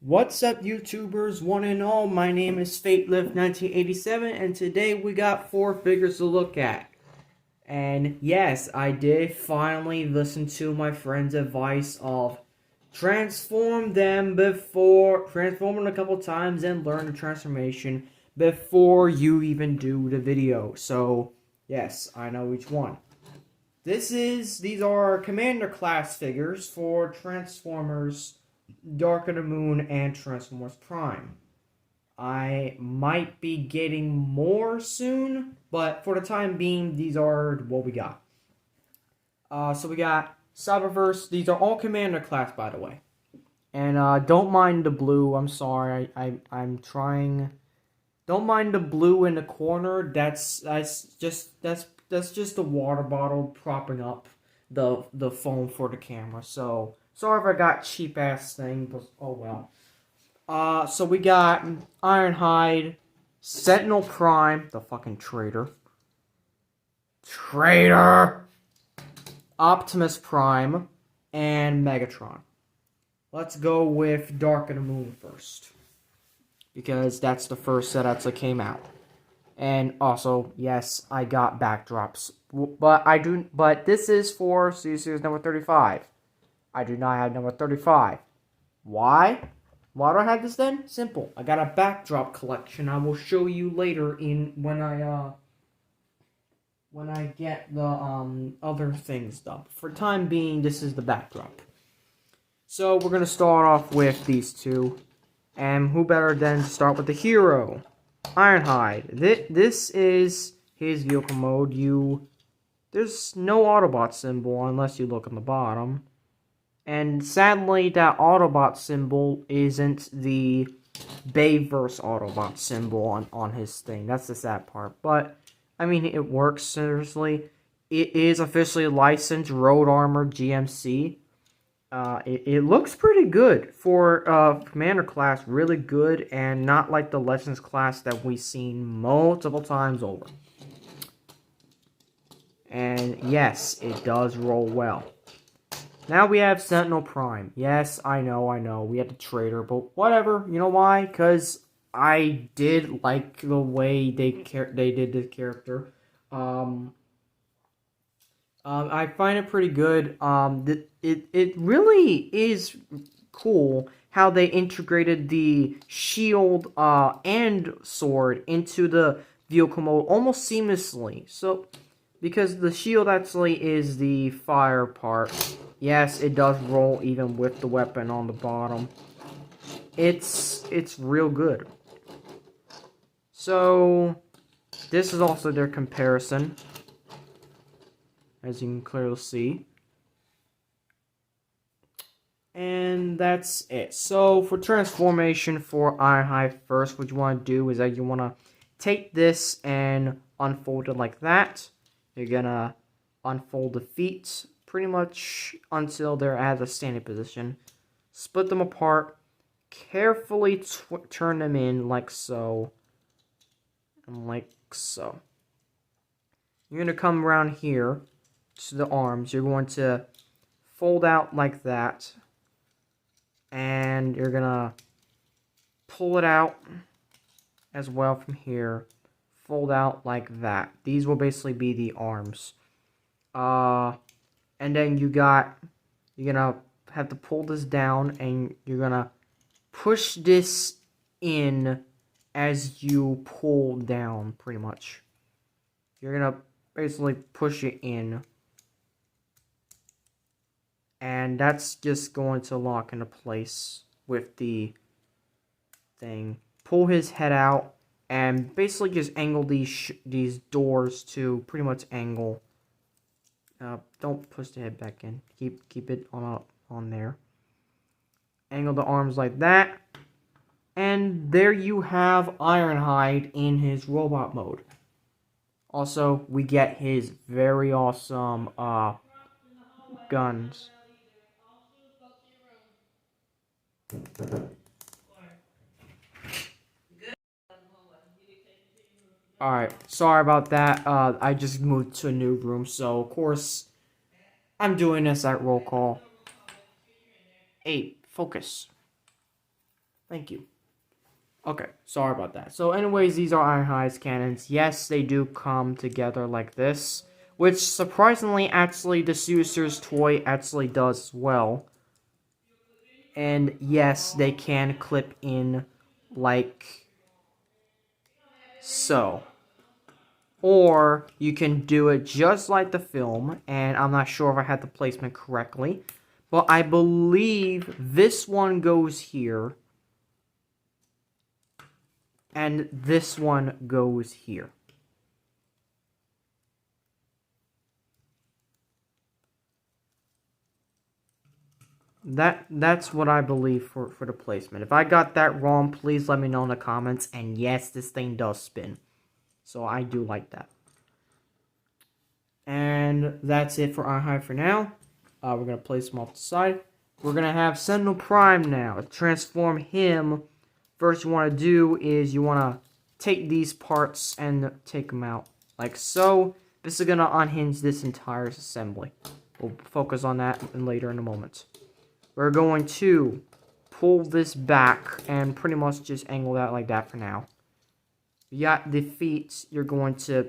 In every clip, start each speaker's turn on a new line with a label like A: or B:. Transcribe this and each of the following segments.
A: What's up, YouTubers, one and all? My name is FateLift1987, and today we got four figures to look at. And yes, I did finally listen to my friend's advice of transform them a couple times and learn the transformation before you even do the video. So, yes, I know each one. These are Commander class figures for Transformers Dark of the Moon and Transformers Prime. I might be getting more soon, but for the time being, these are what we got. So we got Cyberverse. These are all Commander class, by the way. And don't mind the blue. I'm sorry. I'm trying. Don't mind the blue in the corner. That's just the water bottle propping up the phone for the camera. So sorry if I got cheap ass thing, but oh well. So we got Ironhide, Sentinel Prime, the fucking traitor, Optimus Prime, and Megatron. Let's go with Dark of the Moon first, because that's the first set that came out. And also, yes, I got backdrops, but this is for series number 35. I do not have number 35. Why? Why do I have this then? Simple. I got a backdrop collection. I will show you later when I get the other things done. For time being, this is the backdrop. So we're gonna start off with these two, and who better than to start with the hero, Ironhide. This is his vehicle mode. There's no Autobot symbol unless you look on the bottom. And sadly, that Autobot symbol isn't the Bayverse Autobot symbol on his thing. That's the sad part. But, I mean, it works, seriously. It is officially licensed Road Armor GMC. It looks pretty good for Commander class. Really good, and not like the Legends class that we've seen multiple times over. And yes, it does roll well. Now we have Sentinel Prime. Yes, I know. We had the traitor, but whatever. You know why? Because I did like the way they did the character. I find it pretty good. It really is cool how they integrated the shield and sword into the vehicle mode almost seamlessly. So, because the shield actually is the fire part. Yes, it does roll even with the weapon on the bottom. It's real good. So, this is also their comparison, as you can clearly see. And that's it. So, for transformation for Ironhide first, what you want to do is that you want to take this and unfold it like that. You're gonna unfold the feet pretty much until they're at a standing position. Split them apart. Carefully turn them in like so. And like so. You're gonna come around here to the arms. You're going to fold out like that. And you're gonna pull it out as well from here. Fold out like that. These will basically be the arms. And then you're gonna have to pull this down, and you're gonna push this in as you pull down, pretty much. You're gonna basically push it in, and that's just going to lock into place with the thing. Pull his head out, and basically just angle these doors to pretty much angle. Don't push the head back in. Keep it on there. Angle the arms like that. And there you have Ironhide in his robot mode. Also, we get his very awesome guns. Alright, sorry about that. I just moved to a new room, so of course I'm doing this at roll call. 8, focus. Thank you. Okay, sorry about that. So anyways, these are Ironhide's cannons. Yes, they do come together like this, which surprisingly, actually, the Suicer's toy actually does as well. And yes, they can clip in like so. Or you can do it just like the film, and I'm not sure if I had the placement correctly, but I believe this one goes here, and this one goes here. That's what I believe for the placement. If I got that wrong, please let me know in the comments. And yes, this thing does spin. So I do like that. And that's it for Ironhide for now. We're going to place him off the side. We're going to have Sentinel Prime now. To transform him, first you want to do is you want to take these parts and take them out. Like so. This is going to unhinge this entire assembly. We'll focus on that later in a moment. We're going to pull this back and pretty much just angle that like that for now. You got the feet, you're going to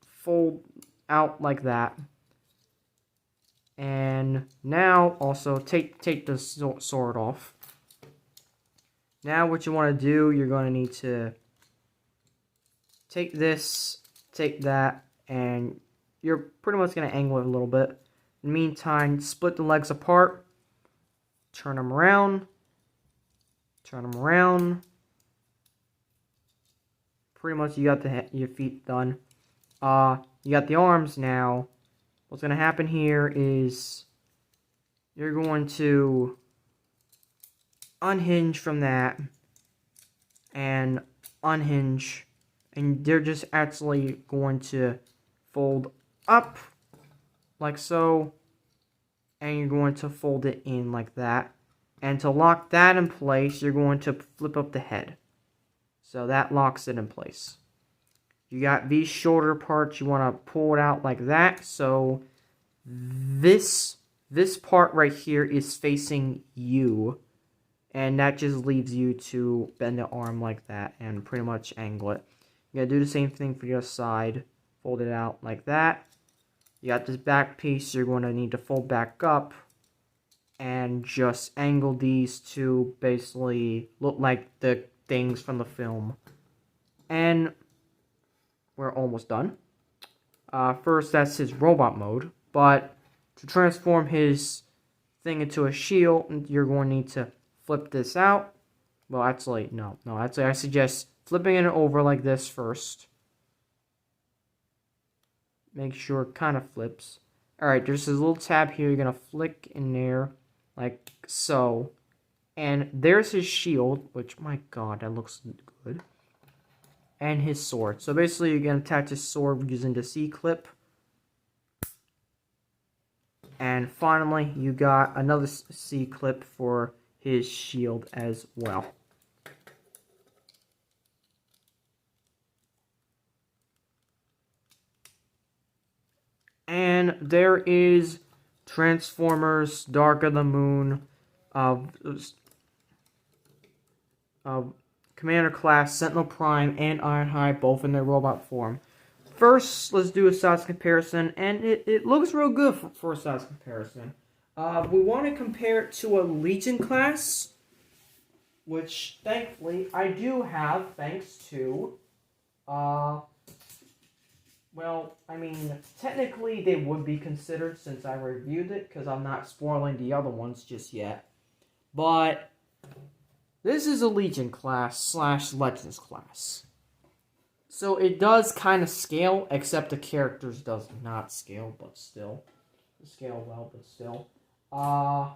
A: fold out like that. And now also take the sword off. Now what you want to do, you're going to need to take this, take that, and you're pretty much going to angle it a little bit. In the meantime, split the legs apart. Turn them around. Turn them around. Pretty much you got your feet done. You got the arms now. What's going to happen here is you're going to unhinge from that and unhinge, and they're just actually going to fold up like so. And you're going to fold it in like that. And to lock that in place, you're going to flip up the head. So that locks it in place. You got these shoulder parts, you want to pull it out like that. So this part right here is facing you. And that just leaves you to bend the arm like that and pretty much angle it. You gotta do the same thing for the other side. Fold it out like that. You got this back piece, you're going to need to fold back up and just angle these to basically look like the things from the film. And we're almost done. First, that's his robot mode, but to transform his thing into a shield, you're going to need to flip this out. Well, actually, no, actually, I suggest flipping it over like this first. Make sure it kind of flips. Alright, there's this little tab here. You're going to flick in there like so. And there's his shield, which, my god, that looks good. And his sword. So basically, you're going to attach his sword using the C-clip. And finally, you got another C-clip for his shield as well. And there is Transformers Dark of the Moon Commander Class, Sentinel Prime, and Ironhide, both in their robot form. First, let's do a size comparison, and it looks real good for a size comparison. We want to compare it to a Legion class, which, thankfully, I do have, thanks to, well, I mean, technically they would be considered since I reviewed it, because I'm not spoiling the other ones just yet. But this is a Legion class / Legends class. So it does kind of scale, except the characters does not scale, but still. Scale well, but still. I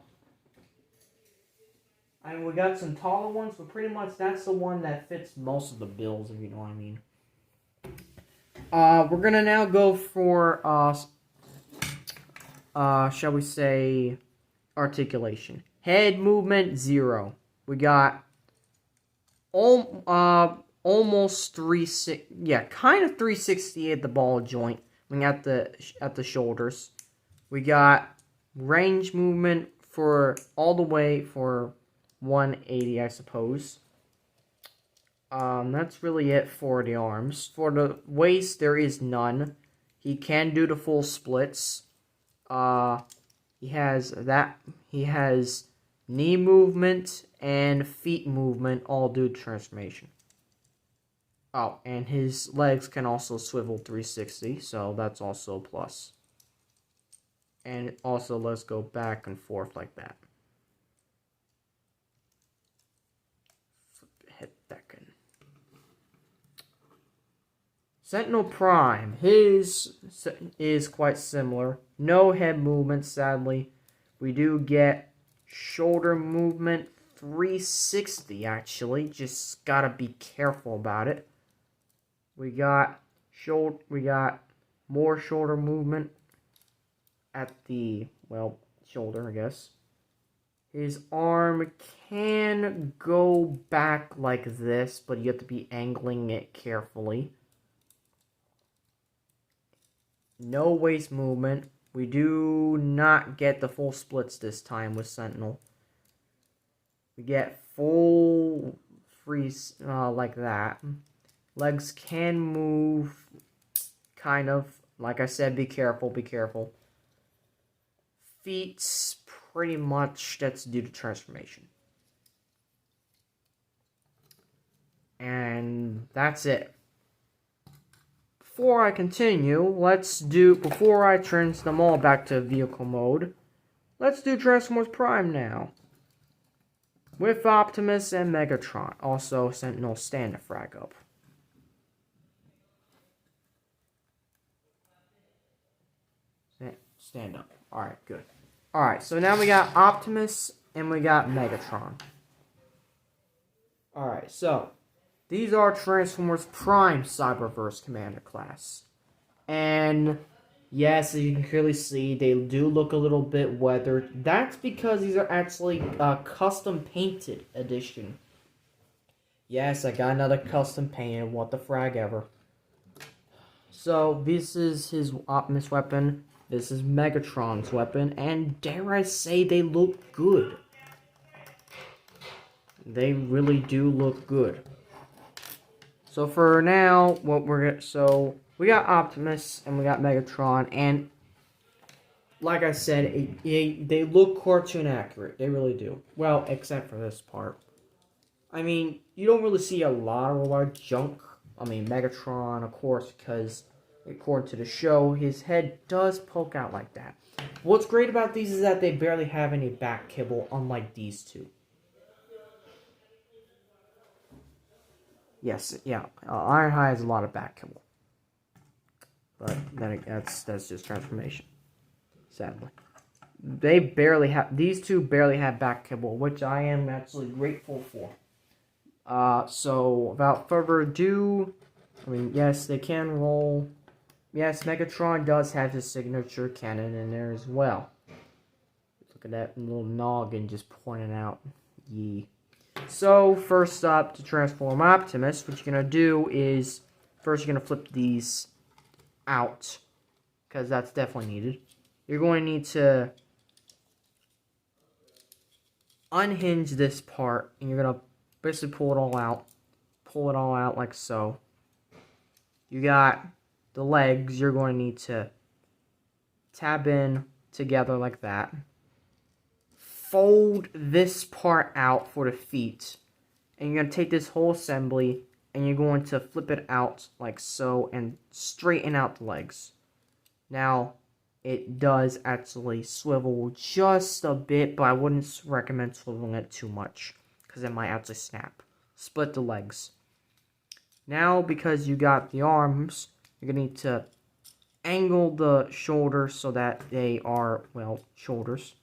A: mean, we got some taller ones, but pretty much that's the one that fits most of the bills, if you know what I mean. We're gonna now go for, shall we say, articulation. Head movement, 0. We got, almost 360, yeah, kind of 360 at the ball joint. We got at the shoulders. We got range movement for all the way for 180, I suppose. That's really it for the arms. For the waist, there is none. He can do the full splits. He has knee movement and feet movement, all due to transformation. Oh, and his legs can also swivel 360, so that's also a plus. And also, let's go back and forth like that. Hit Beacon. Sentinel Prime. His is quite similar. No head movement, sadly. We do get shoulder movement 360, actually. Just gotta be careful about it. We got more shoulder movement at the, well, shoulder, I guess. His arm can go back like this, but you have to be angling it carefully. No waist movement. We do not get the full splits this time with Sentinel. We get full freeze like that. Legs can move, kind of. Like I said, be careful, be careful. Feet, pretty much, that's due to transformation. And that's it. Before I continue, before I turn them all back to vehicle mode, let's do Transformers Prime now. With Optimus and Megatron. Also, Sentinel, stand the frag up. Stand up. Alright, good. Alright, so now we got Optimus and we got Megatron. Alright, so these are Transformers Prime Cyberverse Commander class. And yes, as you can clearly see, they do look a little bit weathered. That's because these are actually custom painted edition. Yes, I got another custom painted. What the frag ever. So this is his Optimus weapon. This is Megatron's weapon. And dare I say, they look good. They really do look good. So for now, we got Optimus and we got Megatron, and like I said, they look cartoon accurate. They really do. Well, except for this part. I mean, you don't really see a lot of junk. I mean, Megatron, of course, because according to the show, his head does poke out like that. What's great about these is that they barely have any back kibble, unlike these two. Yes, yeah, Ironhide has a lot of back kibble. But then that's just transformation. Sadly. These two barely have back kibble, which I am actually grateful for. So, without further ado, I mean, yes, they can roll. Yes, Megatron does have his signature cannon in there as well. Look at that little noggin just pointing out. Yee. So, first up, to transform Optimus, what you're going to do is, first you're going to flip these out, because that's definitely needed. You're going to need to unhinge this part, and you're going to basically pull it all out like so. You got the legs, you're going to need to tab in together like that. Fold this part out for the feet, and you're going to take this whole assembly and you're going to flip it out like so and straighten out the legs. Now, it does actually swivel just a bit, but I wouldn't recommend swiveling it too much because it might actually snap. Split the legs. Now, because you got the arms, you're going to need to angle the shoulders so that they are, well, shoulders.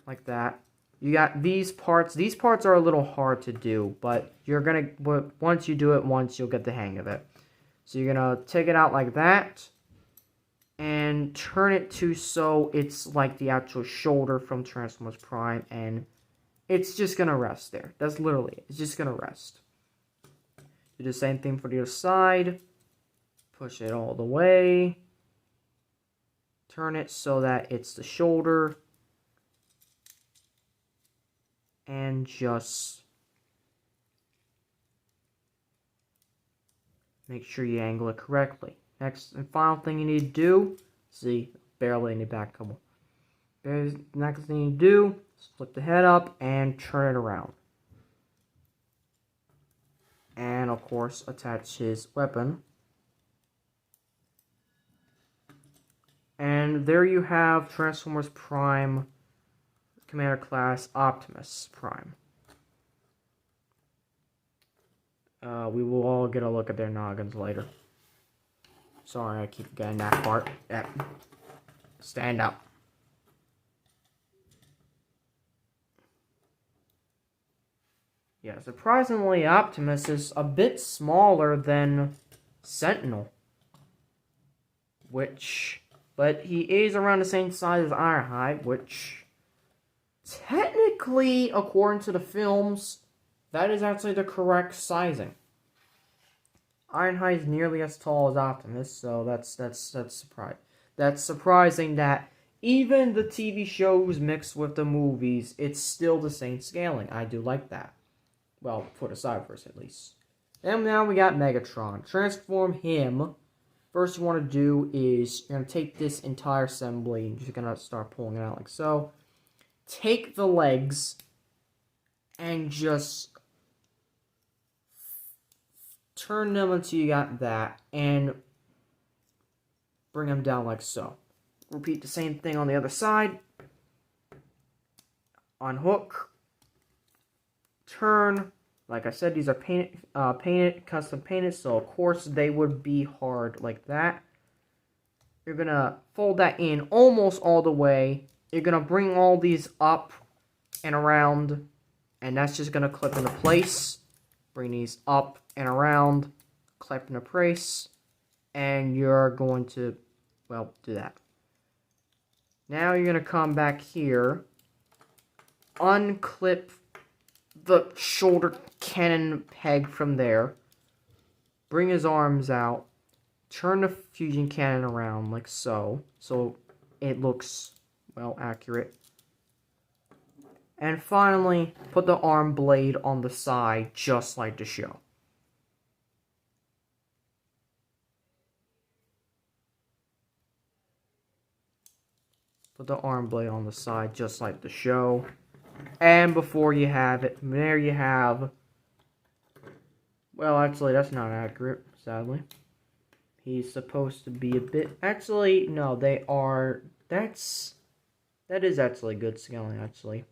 A: Like that. You got these parts. These parts are a little hard to do, but once you do it once, you'll get the hang of it. So you're going to take it out like that and turn it to so it's like the actual shoulder from Transformers Prime, and it's just going to rest there. That's literally it. It's just going to rest. Do the same thing for the other side. Push it all the way. Turn it so that it's the shoulder. and just make sure you angle it correctly. Next and final thing you need to do, see, barely any back couple. Next thing you do, flip the head up and turn it around. And of course, attach his weapon. And there you have Transformers Prime Commander Class Optimus Prime. We will all get a look at their noggins later. Sorry, I keep getting that part. Yeah. Stand up. Yeah, surprisingly, Optimus is a bit smaller than Sentinel. But he is around the same size as Ironhide, which, technically, according to the films, that is actually the correct sizing. Ironhide is nearly as tall as Optimus, so that's surprising. That's surprising that even the TV shows mixed with the movies, it's still the same scaling. I do like that. Well, for the Cyberverse at least. And now we got Megatron. Transform him. First you want to do is you're going to take this entire assembly and you're going to start pulling it out like so. Take the legs and just turn them until you got that and bring them down like so. Repeat the same thing on the other side. Unhook. Turn. Like I said, these are custom painted, so of course they would be hard like that. You're gonna fold that in almost all the way. You're gonna bring all these up and around, and that's just gonna clip into place. Bring these up and around, clip into place, and you're going to, well, do that. Now you're gonna come back here, unclip the shoulder cannon peg from there, bring his arms out, turn the fusion cannon around like so it looks, well, accurate, and finally put the arm blade on the side just like the show. Put the arm blade on the side just like the show. And before you have it, there you have, well, actually, that's not accurate, sadly. He's supposed to be a bit, actually, no, that is actually good scaling, actually.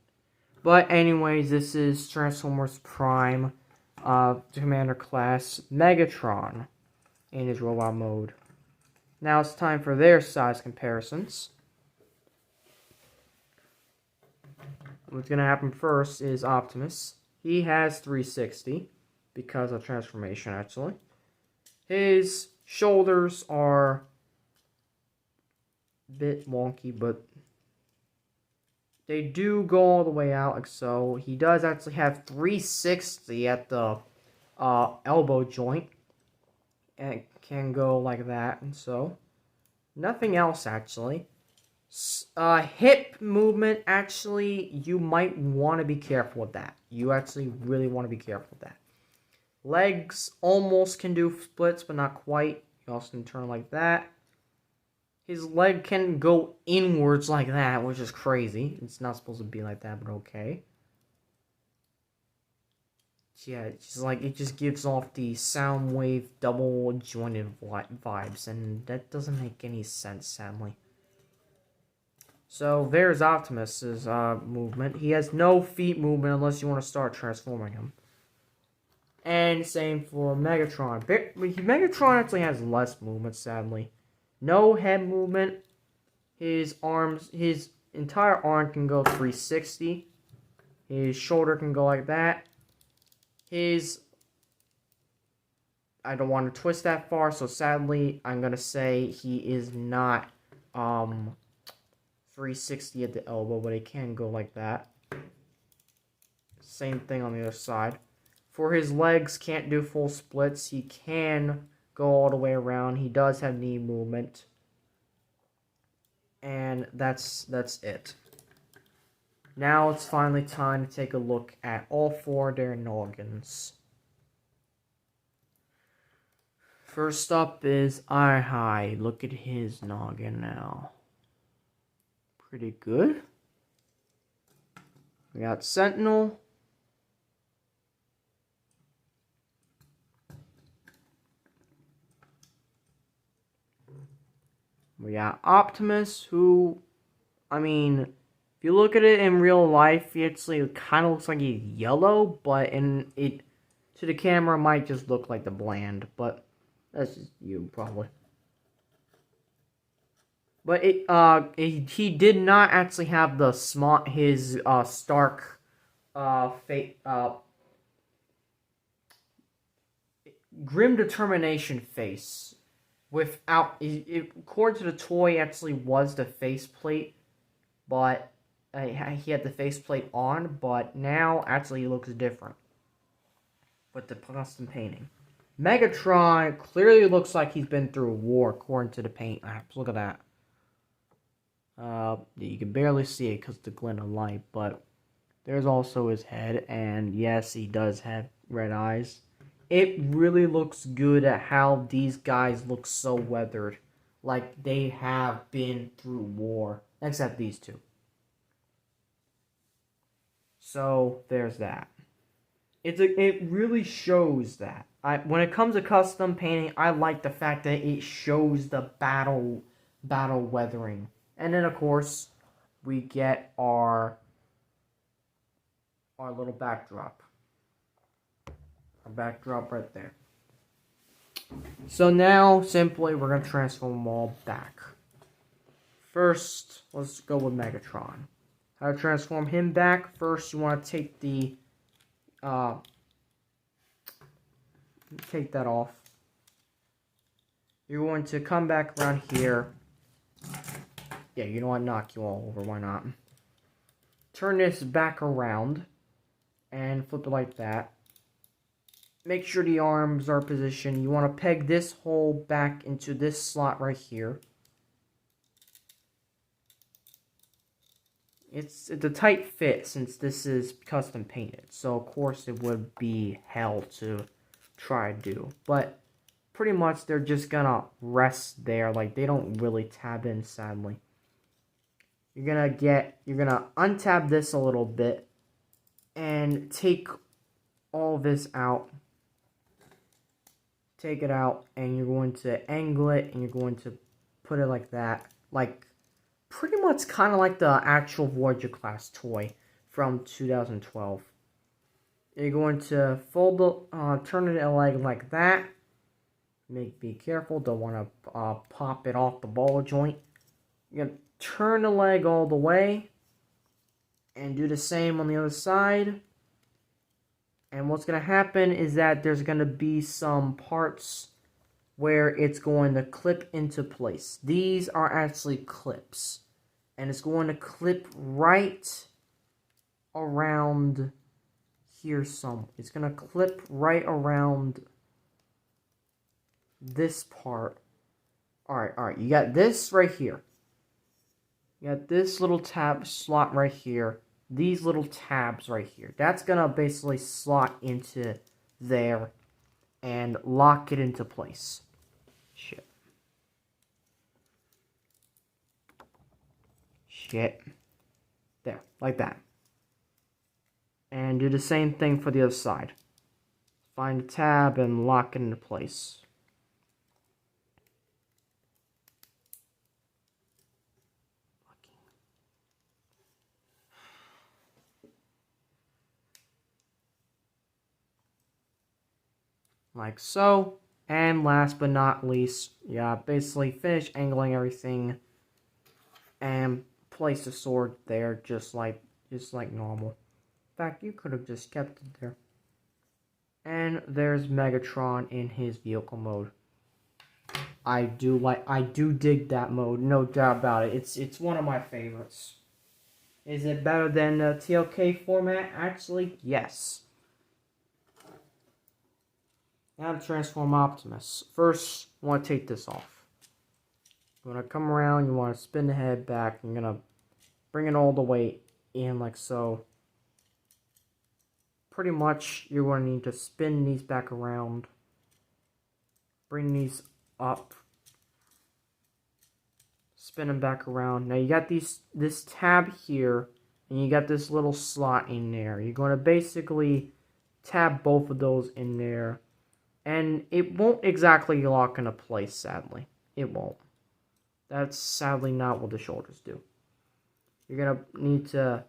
A: But anyways, this is Transformers Prime, Commander Class Megatron in his robot mode. Now it's time for their size comparisons. What's going to happen first is Optimus. He has 360 because of transformation, actually. His shoulders are a bit wonky, but they do go all the way out like so. He does actually have 360 at the elbow joint. And it can go like that, and so. Nothing else, actually. Hip movement, actually, you might want to be careful with that. You actually really want to be careful with that. Legs almost can do splits, but not quite. You also can turn like that. His leg can go inwards like that, which is crazy. It's not supposed to be like that, but okay. Yeah, it's just like, it just gives off the sound wave double jointed vibes, and that doesn't make any sense, sadly. So, there's Optimus's movement. He has no feet movement unless you want to start transforming him. And same for Megatron. Megatron actually has less movement, sadly. No head movement. His arms, his entire arm can go 360. His shoulder can go like that. I don't want to twist that far, so sadly, I'm going to say he is not 360 at the elbow, but it can go like that. Same thing on the other side. For his legs, can't do full splits. He can go all the way around. He does have knee movement. And that's it. Now it's finally time to take a look at all 4 of their noggins. First up is Ironhide. Look at his noggin now. Pretty good. We got Sentinel. We got Optimus, who, I mean, if you look at it in real life, he actually kind of looks like he's yellow, but to the camera, it might just look like the bland, but that's just you, probably. But he did not actually have the his Stark grim determination face. Without, according to the toy, actually was the faceplate, but he had the faceplate on. But now, actually, he looks different with the custom painting. Megatron clearly looks like he's been through a war, according to the paint apps. Look at that. You can barely see it because of the glint of light, but there's also his head, and yes, he does have red eyes. It really looks good at how these guys look so weathered, like they have been through war, except these two. So there's that. It really shows that. When it comes to custom painting, I like the fact that it shows the battle weathering. And then, of course, we get our little backdrop. Our backdrop right there. So now, simply, we're going to transform them all back. First, let's go with Megatron. How to transform him back? First, you want to take take that off. You're going to come back around here. Yeah, you know what? Knock you all over. Why not? Turn this back around and flip it like that. Make sure the arms are positioned. You want to peg this hole back into this slot right here. It's a tight fit since this is custom painted. So, of course, it would be hell to try to do. But pretty much they're just going to rest there. Like, they don't really tab in, sadly. You're going to untab this a little bit and take all this out. Take it out, and you're going to angle it, and you're going to put it like that. Like, pretty much kind of like the actual Voyager class toy from 2012. You're going to turn it a leg like that. Be careful, don't want to pop it off the ball joint. You're going to turn the leg all the way, and do the same on the other side. And what's going to happen is that there's going to be some parts where it's going to clip into place. These are actually clips. And it's going to clip right around here some. It's going to clip right around this part. Alright. You got this right here. You got this little tab slot right here. These little tabs right here. That's going to basically slot into there and lock it into place. Shit. There, like that. And do the same thing for the other side. Find the tab and lock it into place. Like so. And last but not least, basically finish angling everything and place the sword there just like normal. In fact, you could have just kept it there. And there's Megatron in his vehicle mode. I do dig that mode, no doubt about it. It's one of my favorites. Is it better than the TLK format? Actually, yes. Now to transform Optimus. First, you want to take this off. You want to come around, you want to spin the head back, you're going to bring it all the way in like so. Pretty much, you're going to need to spin these back around. Bring these up. Spin them back around. Now you got this tab here, and you got this little slot in there. You're going to basically tab both of those in there. And it won't exactly lock into place, sadly. It won't. That's sadly not what the shoulders do. You're going to need to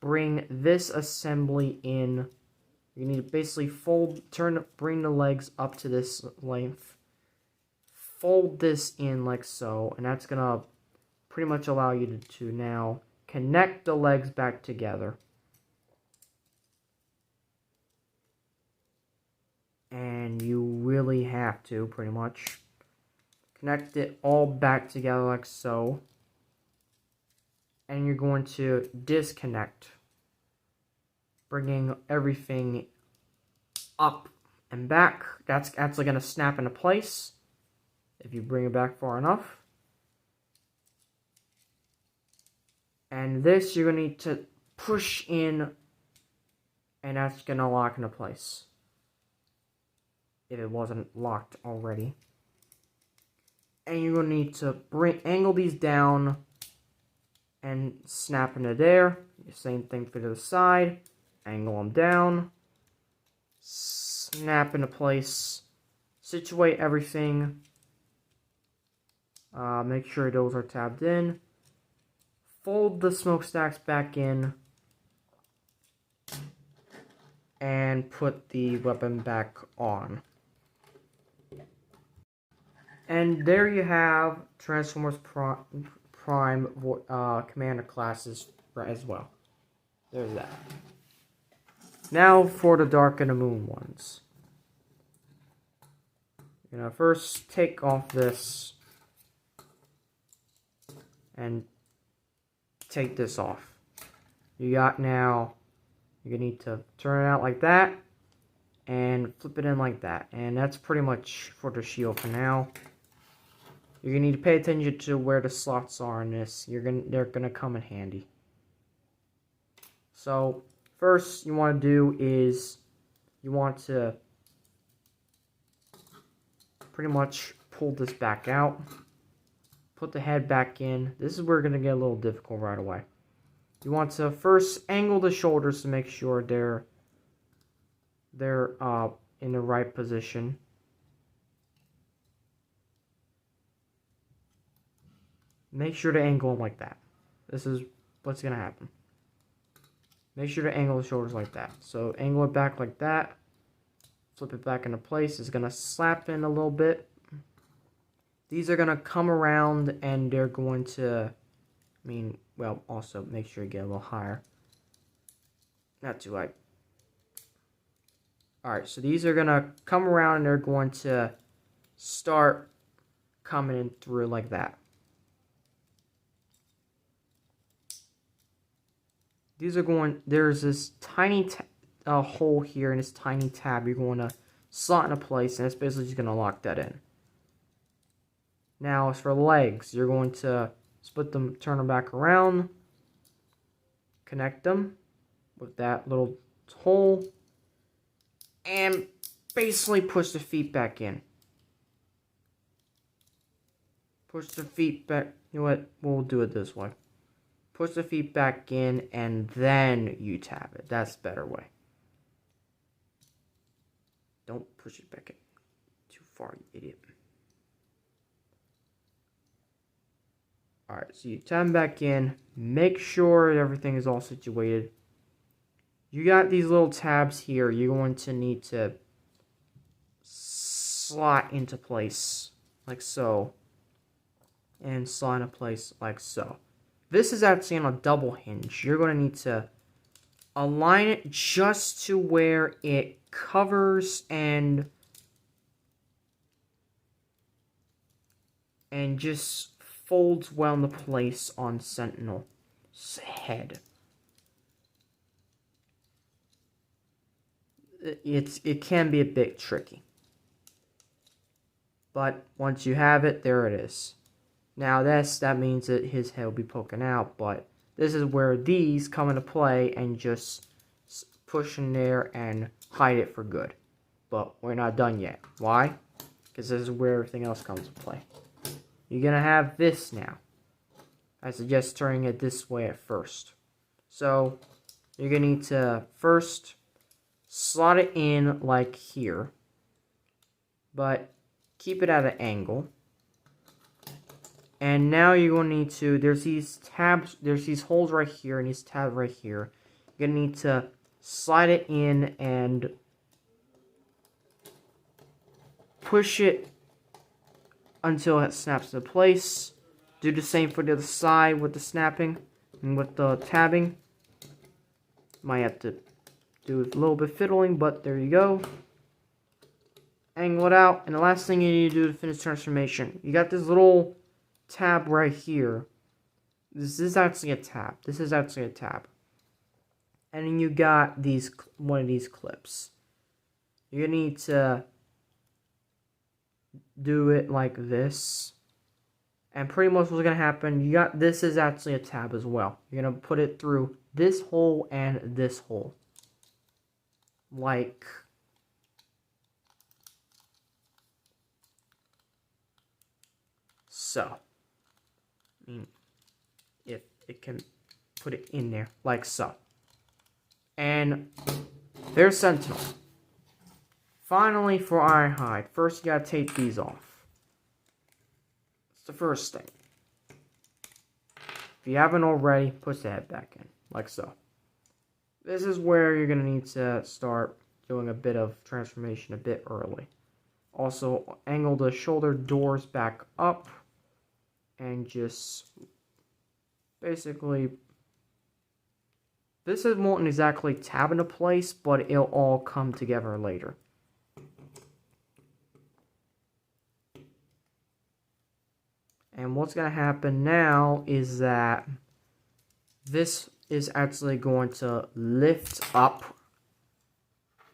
A: bring this assembly in. You need to basically bring the legs up to this length. Fold this in like so, and that's going to pretty much allow you to now connect the legs back together. And you really have to, pretty much, connect it all back together like so. And you're going to disconnect, bringing everything up and back. That's actually going to snap into place if you bring it back far enough. And this you're going to need to push in, and that's going to lock into place if it wasn't locked already. And you're going to need to angle these down and snap into there. Same thing for the side. Angle them down. Snap into place. Situate everything. Make sure those are tabbed in. Fold the smokestacks back in. And put the weapon back on. And there you have Transformers Prime Commander classes as well. There's that. Now for the Dark and the Moon ones. You're gonna first take off this and take this off. You got now, you're gonna need to turn it out like that and flip it in like that. And that's pretty much for the shield for now. You're gonna need to pay attention to where the slots are in this. They're gonna come in handy. So first you want to do is you want to pretty much pull this back out. Put the head back in. This is where we're gonna get a little difficult right away. You want to first angle the shoulders to make sure they're in the right position. Make sure to angle them like that. This is what's going to happen. Make sure to angle the shoulders like that. So angle it back like that. Flip it back into place. It's going to slap in a little bit. These are going to come around and they're going to, well, also make sure you get a little higher. Not too high. Alright, so these are going to come around and they're going to start coming in through like that. These are going, there's this tiny hole here in this tiny tab you're going to slot into place, and it's basically just going to lock that in. Now, as for legs, you're going to split them, turn them back around, connect them with that little hole, and basically push the feet back in. Push the feet back. You know what? We'll do it this way. Push the feet back in, and then you tap it. That's the better way. Don't push it back in too far, you idiot. Alright, so you tap them back in. Make sure everything is all situated. You got these little tabs here. You're going to need to slot into place like so. And slot into place like so. This is actually on a double hinge. You're going to need to align it just to where it covers and just folds well into place on Sentinel's head. It can be a bit tricky. But once you have it, there it is. Now that means that his head will be poking out, but this is where these come into play and just push in there and hide it for good. But we're not done yet. Why? Because this is where everything else comes into play. You're going to have this now. I suggest turning it this way at first. So, you're going to need to first slot it in like here. But keep it at an angle. And now you're going to need to, there's these tabs, there's these holes right here and these tabs right here. You're going to need to slide it in and push it until it snaps into place. Do the same for the other side with the snapping and with the tabbing. Might have to do a little bit fiddling, but there you go. Angle it out, and the last thing you need to do to finish transformation, you got this little tab right here. This is actually a tab. This is actually a tab. And then you got these, one of these clips. You're gonna need to do it like this. And pretty much what's gonna happen, you got, this is actually a tab as well. You're gonna put it through this hole and this hole. Like so. I mean, if it can put it in there, like so. And there's Sentinel. Finally, for Ironhide, first you gotta take these off. It's the first thing. If you haven't already, push the head back in, like so. This is where you're gonna need to start doing a bit of transformation a bit early. Also, angle the shoulder doors back up. And just basically, this won't exactly tab into place, but it'll all come together later. And what's going to happen now is that this is actually going to lift up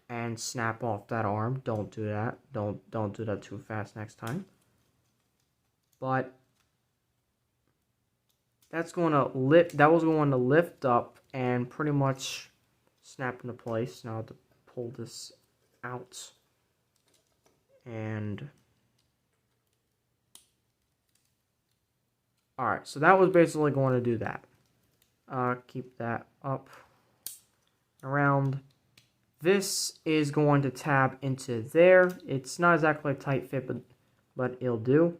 A: and snap off that arm. Don't do that. Don't do that too fast next time. But that's going to lift. That was going to lift up and pretty much snap into place. Now I have to pull this out, and all right. So that was basically going to do that. Keep that up around. This is going to tab into there. It's not exactly a tight fit, but it'll do.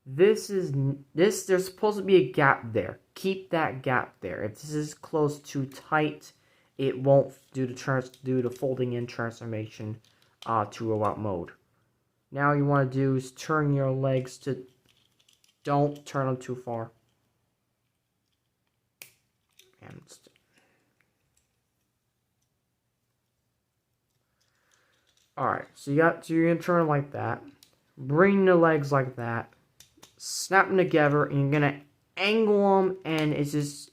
A: There's supposed to be a gap there. Keep that gap there. If this is close too tight, it won't do the folding in transformation to robot mode. Now you want to do is turn your legs to, don't turn them too far. And alright, so you're gonna turn like that. Bring the legs like that. Snap them together, and you're gonna angle them, and it's just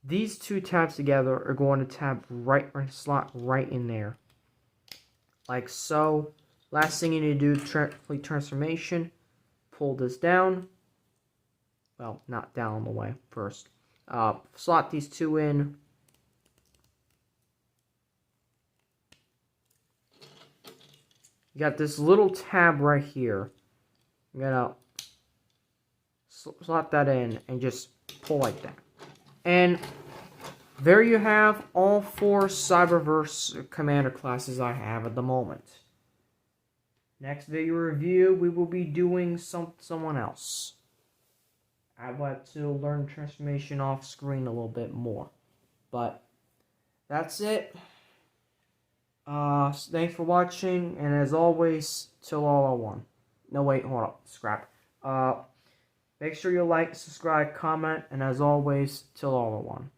A: these two tabs together are going to tab right or slot right in there, like so. Last thing you need to do to complete transformation, pull this down. Well, not down the way first. Slot these two in. You got this little tab right here. I'm gonna slot that in and just pull like that. And there you have all 4 Cyberverse commander classes I have at the moment. Next video review, we will be doing someone else. I'd like to learn transformation off screen a little bit more. But that's it. Thanks for watching, and as always, till all are one. No, wait, hold up. Scrap. Make sure you like, subscribe, comment, and as always, till all are one.